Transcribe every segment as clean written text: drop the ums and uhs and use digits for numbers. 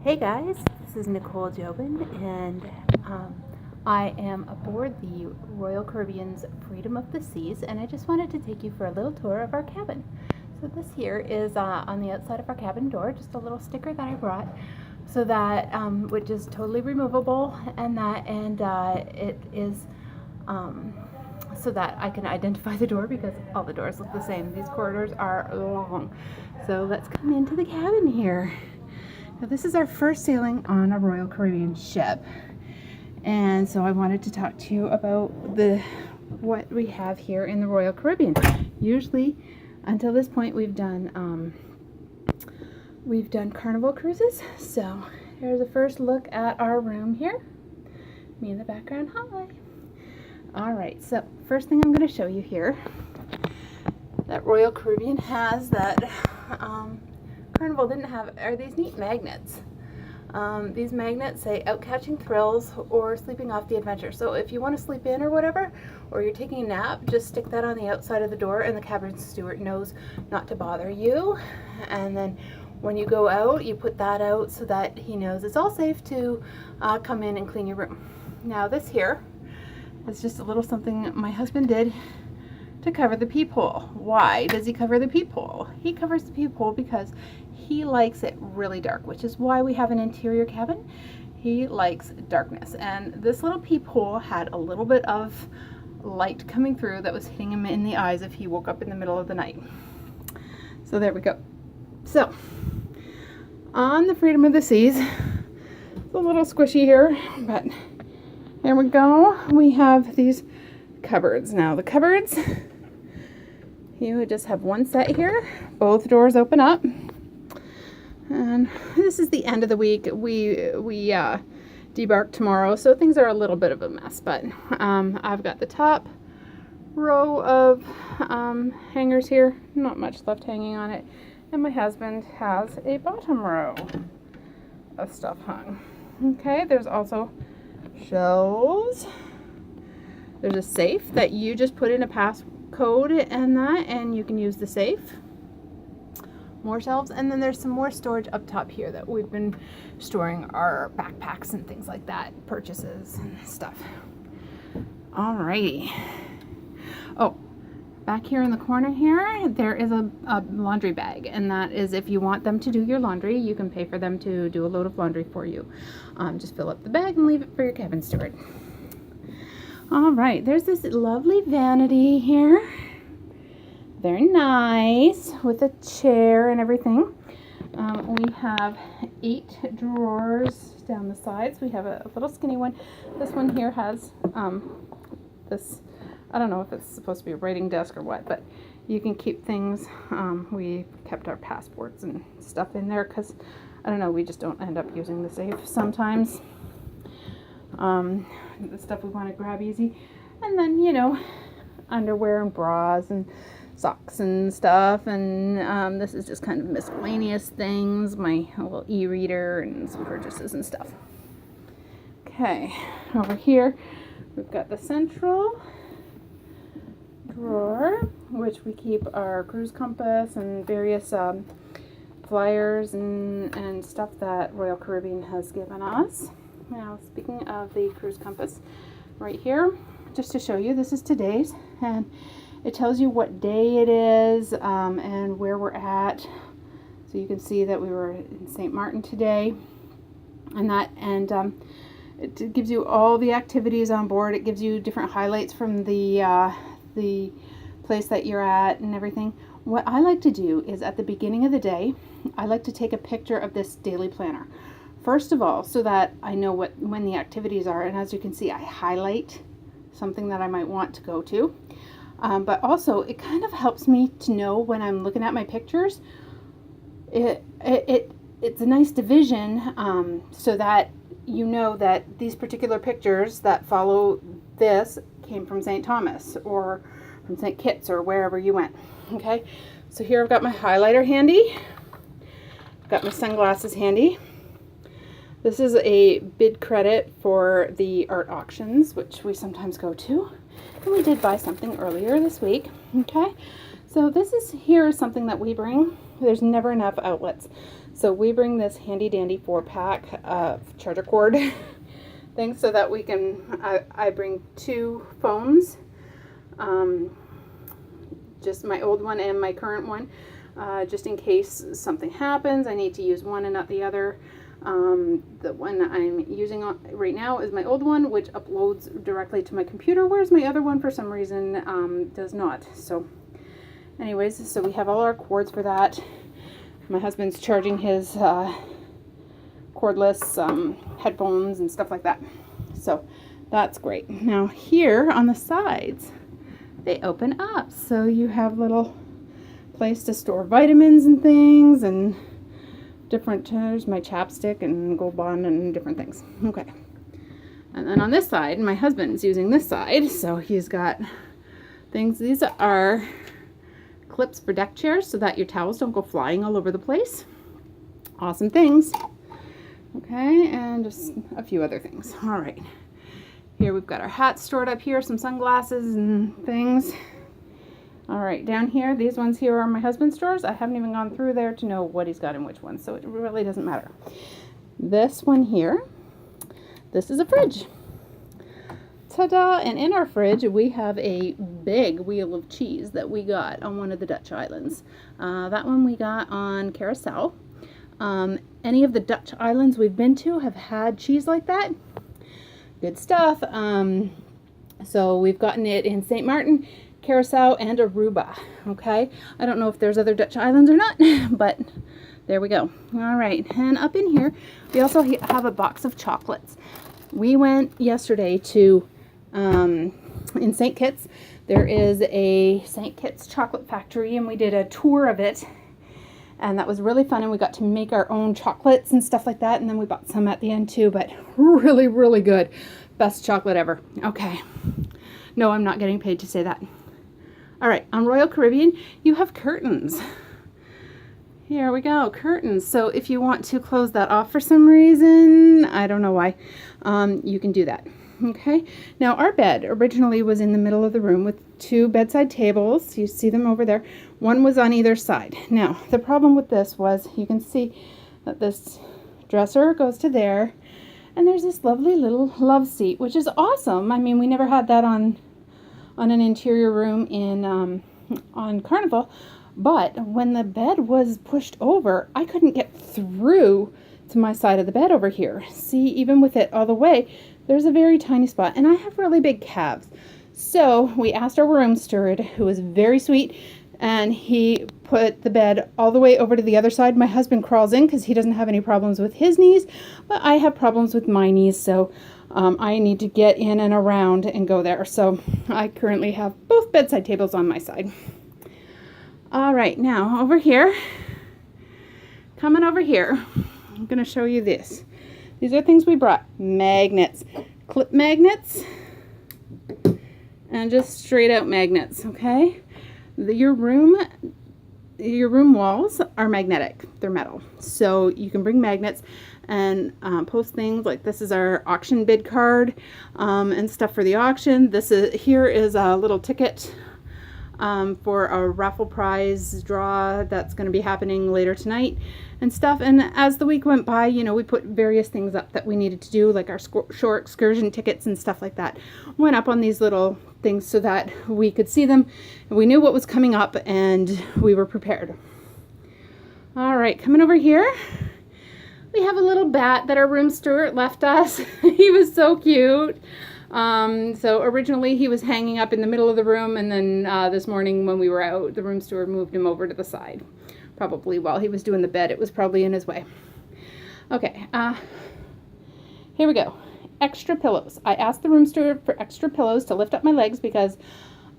Hey guys, this is Nicole Jobin, and I am aboard the Royal Caribbean's Freedom of the Seas, and I just wanted to take you for a little tour of our cabin. So this here is on the outside of our cabin door, just a little sticker that I brought, so that which is totally removable, and it is so that I can identify the door because all the doors look the same. These corridors are long. So let's come into the cabin here. Now this is our first sailing on a Royal Caribbean ship, and so I wanted to talk to you about what we have here in the Royal Caribbean. Usually, until this point, we've done Carnival cruises. So here's a first look at our room here. Me in the background. Hi. All right. So first thing I'm going to show you here that Royal Caribbean has that. Carnival didn't have are these neat magnets. These magnets say out catching thrills or sleeping off the adventure. So if you want to sleep in or whatever, or you're taking a nap, just stick that on the outside of the door and the cabin steward knows not to bother you. And then when you go out, you put that out so that he knows it's all safe to come in and clean your room. Now this here is just a little something my husband did to cover the peephole. Why does he cover the peephole? He covers the peephole because he likes it really dark, which is why we have an interior cabin. He likes darkness, and this little peephole had a little bit of light coming through that was hitting him in the eyes if he woke up in the middle of the night. So there we go. So on the Freedom of the Seas, it's a little squishy here, but there we go. We have these cupboards. Now the cupboards, you would just have one set here. Both doors open up. And this is the end of the week. We debark tomorrow, so things are a little bit of a mess. But I've got the top row of hangers here. Not much left hanging on it. And my husband has a bottom row of stuff hung. Okay, there's also shelves. There's a safe that you just put in a passcode and you can use the safe. More shelves, and then there's some more storage up top here that we've been storing our backpacks and things like that, purchases and stuff. Alrighty. Oh, back here in the corner here, there is a laundry bag, and that is if you want them to do your laundry, you can pay for them to do a load of laundry for you. Just fill up the bag and leave it for your cabin steward. All right, there's this lovely vanity here. Very nice, with a chair and everything. We have 8 drawers down the sides. We have a little skinny one. This one here has this, I don't know if it's supposed to be a writing desk or what, but you can keep things. We kept our passports and stuff in there because, I don't know, we just don't end up using the safe sometimes. The stuff we want to grab easy. And then, you know, underwear and bras and socks and stuff, and this is just kind of miscellaneous things, my little e-reader and some purchases and stuff. Okay, over here we've got the central drawer, which we keep our cruise compass and various flyers and stuff that Royal Caribbean has given us. Now, speaking of the cruise compass, right here, just to show you, this is today's, and it tells you what day it is and where we're at. So you can see that we were in St. Martin today, and it gives you all the activities on board. It gives you different highlights from the place that you're at and everything. What I like to do is at the beginning of the day, I like to take a picture of this daily planner. First of all, so that I know when the activities are, and as you can see, I highlight something that I might want to go to. But also, it kind of helps me to know when I'm looking at my pictures. It's a nice division so that you know that these particular pictures that follow this came from St. Thomas or from St. Kitts or wherever you went. Okay, so here I've got my highlighter handy. I've got my sunglasses handy. This is a bid credit for the art auctions, which we sometimes go to. And we did buy something earlier this week. Okay, so this is here is something that we bring. There's never enough outlets. So we bring this handy dandy 4-pack of charger cord things so that we can, I bring 2 phones, just my old one and my current one, just in case something happens. I need to use one and not the other. The one I'm using right now is my old one, which uploads directly to my computer, whereas my other one for some reason does not. So anyways, so we have all our cords for that. My husband's charging his cordless headphones and stuff like that. So that's great. Now here on the sides, they open up. So you have little place to store vitamins and things and different, there's my chapstick and Gold Bond and different things. Okay. And then on this side, my husband's using this side. So he's got things. These are clips for deck chairs so that your towels don't go flying all over the place. Awesome things. Okay, and just a few other things. All right. Here we've got our hats stored up here, some sunglasses and things. All right, down here, these ones here are my husband's drawers. I haven't even gone through there to know what he's got in which one, so it really doesn't matter. This one here, this is a fridge. Ta-da! And in our fridge, we have a big wheel of cheese that we got on one of the Dutch islands. That one we got on Carousel. Any of the Dutch islands we've been to have had cheese like that. Good stuff. So we've gotten it in St. Martin, Carousel, and Aruba. Okay, I don't know if there's other Dutch islands or not, but there we go. All right, and up in here, we also have a box of chocolates. We went yesterday to in St. Kitts. There is a St. Kitts chocolate factory, and we did a tour of it, and that was really fun, and we got to make our own chocolates and stuff like that, and then we bought some at the end too, but really, really good. Best chocolate ever. Okay. No, I'm not getting paid to say that. All right, on Royal Caribbean, you have curtains. Here we go, curtains. So if you want to close that off for some reason, I don't know why, you can do that. Okay, now our bed originally was in the middle of the room with 2 bedside tables. You see them over there. One was on either side. Now, the problem with this was you can see that this dresser goes to there, and there's this lovely little love seat, which is awesome. I mean, we never had that on an interior room in on Carnival, but when the bed was pushed over, I couldn't get through to my side of the bed over here. See, even with it all the way, there's a very tiny spot, and I have really big calves. So we asked our room steward, who was very sweet, and he put the bed all the way over to the other side. My husband crawls in because he doesn't have any problems with his knees, but I have problems with my knees, so I need to get in and around and go there. So I currently have both bedside tables on my side. All right, now over here, coming over here, I'm going to show you this. These are things we brought. Magnets, clip magnets, and just straight out magnets, okay? Your room walls are magnetic. They're metal. So you can bring magnets and post things like this is our auction bid card and stuff for the auction. Here is a little ticket for a raffle prize draw that's going to be happening later tonight and stuff. And as the week went by, you know, we put various things up that we needed to do, like our shore excursion tickets and stuff like that went up on these little things so that we could see them and we knew what was coming up and we were prepared. All right, coming over here, we have a little bat that our room steward left us. He was so cute. So originally he was hanging up in the middle of the room, and then this morning when we were out, the room steward moved him over to the side. Probably while he was doing the bed, it was probably in his way. Okay, here we go. Extra pillows. I asked the room steward for extra pillows to lift up my legs because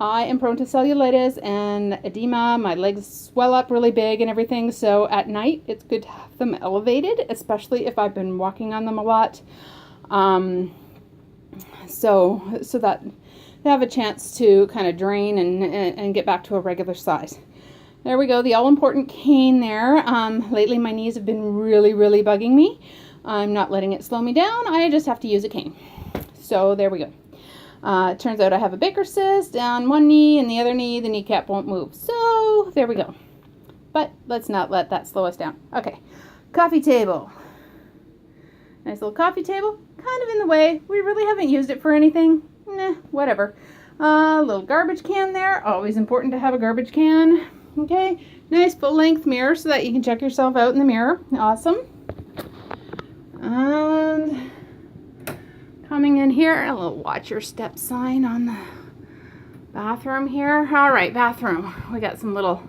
I am prone to cellulitis and edema. My legs swell up really big and everything, so at night it's good to have them elevated, especially if I've been walking on them a lot. So that they have a chance to kind of drain and get back to a regular size. There we go, the all-important cane there. Lately my knees have been really, really bugging me. I'm not letting it slow me down. I just have to use a cane. So there we go. It turns out I have a Baker cyst on one knee, and the other knee, the kneecap won't move. So there we go. But let's not let that slow us down. Okay, Coffee table. Nice little coffee table. Kind of in the way. We really haven't used it for anything. Nah, whatever. Little garbage can there. Always important to have a garbage can. Okay. Nice full-length mirror so that you can check yourself out in the mirror. Awesome. And coming in here, a little watch your step sign on the bathroom here. All right, bathroom. We got some little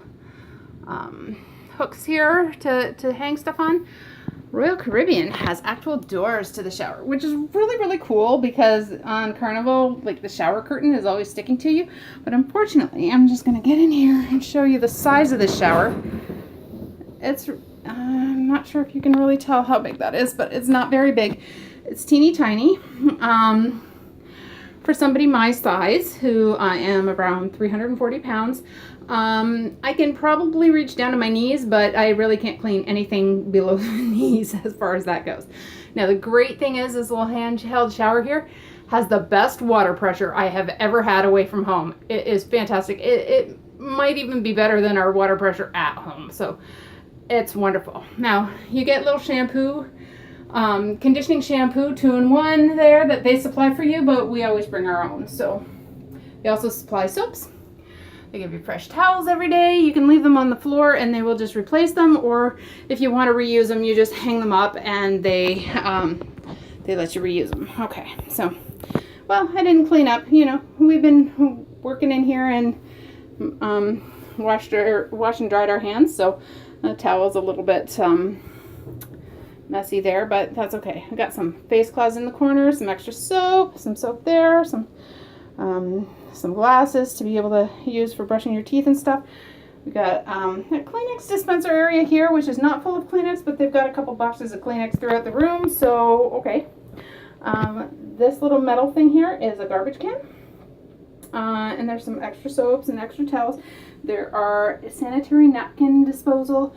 hooks here to hang stuff on. Royal Caribbean has actual doors to the shower, which is really, really cool because on Carnival, like the shower curtain is always sticking to you. But unfortunately, I'm just going to get in here and show you the size of the shower. It's, I'm not sure if you can really tell how big that is, but it's not very big. It's teeny tiny. For somebody my size, who I am around 340 pounds, I can probably reach down to my knees, but I really can't clean anything below the knees as far as that goes. Now, the great thing is this little handheld shower here has the best water pressure I have ever had away from home. It is fantastic. It might even be better than our water pressure at home, so it's wonderful. Now, you get little shampoo, conditioning shampoo 2-in-1 there that they supply for you, but we always bring our own. So they also supply soaps. They give you fresh towels every day. You can leave them on the floor and they will just replace them, or if you want to reuse them, you just hang them up and they let you reuse them. Okay, so, well, I didn't clean up. You know, we've been working in here and washed and dried our hands, so the towel's a little bit messy there, but that's okay. I got some face cloths in the corner, some extra soap, some soap there, some glasses to be able to use for brushing your teeth and stuff. We got a Kleenex dispenser area here, which is not full of Kleenex, but they've got a couple boxes of Kleenex throughout the room, so okay. This little metal thing here is a garbage can, and there's some extra soaps and extra towels. There are sanitary napkin disposal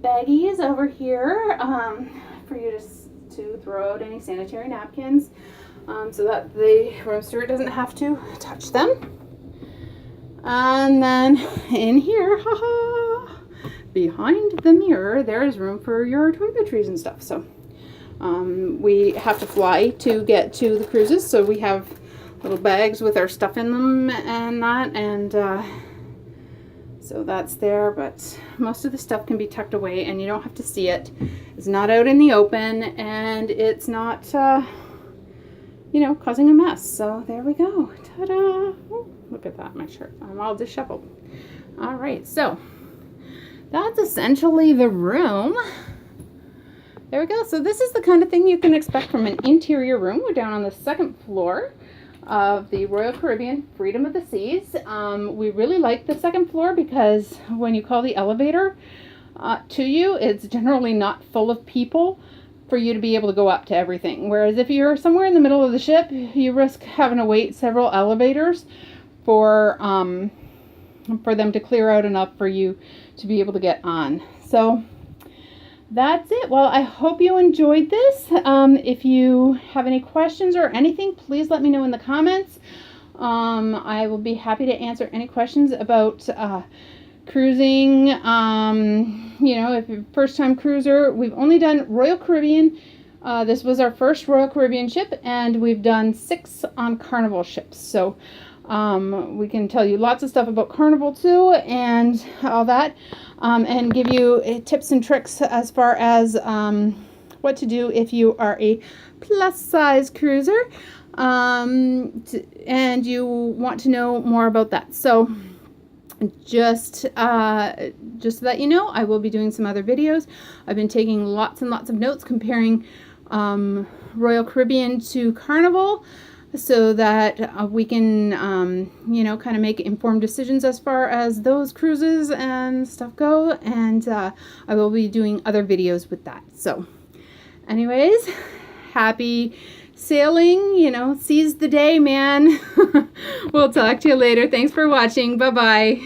baggies over here for you to throw out any sanitary napkins, so that the room steward doesn't have to touch them. And then in here, behind the mirror, there is room for your toiletries and stuff. So we have to fly to get to the cruises, so we have little bags with our stuff in them and that, and so that's there, but most of the stuff can be tucked away and you don't have to see it. It's not out in the open and it's not, you know, causing a mess. So there we go. Ta-da! Oh, look at that, my shirt. I'm all disheveled. All right, so that's essentially the room. There we go. So this is the kind of thing you can expect from an interior room. We're down on the 2nd floor of the Royal Caribbean Freedom of the Seas. We really like the 2nd floor because when you call the elevator to you, it's generally not full of people for you to be able to go up to everything. Whereas if you're somewhere in the middle of the ship, you risk having to wait several elevators for them to clear out enough for you to be able to get on. So that's it. Well, I hope you enjoyed this. If you have any questions or anything, please let me know in the comments. I will be happy to answer any questions about cruising. You know, if you're a first-time cruiser, we've only done Royal Caribbean. This was our first Royal Caribbean ship, and we've done 6 on Carnival ships. So we can tell you lots of stuff about Carnival too and all that, and give you tips and tricks as far as what to do if you are a plus size cruiser, and you want to know more about that. So just so that you know, I will be doing some other videos. I've been taking lots and lots of notes comparing Royal Caribbean to Carnival, so that we can, you know, kind of make informed decisions as far as those cruises and stuff go. And I will be doing other videos with that. So anyways, happy sailing, you know, seize the day, man. We'll talk to you later. Thanks for watching. Bye-bye.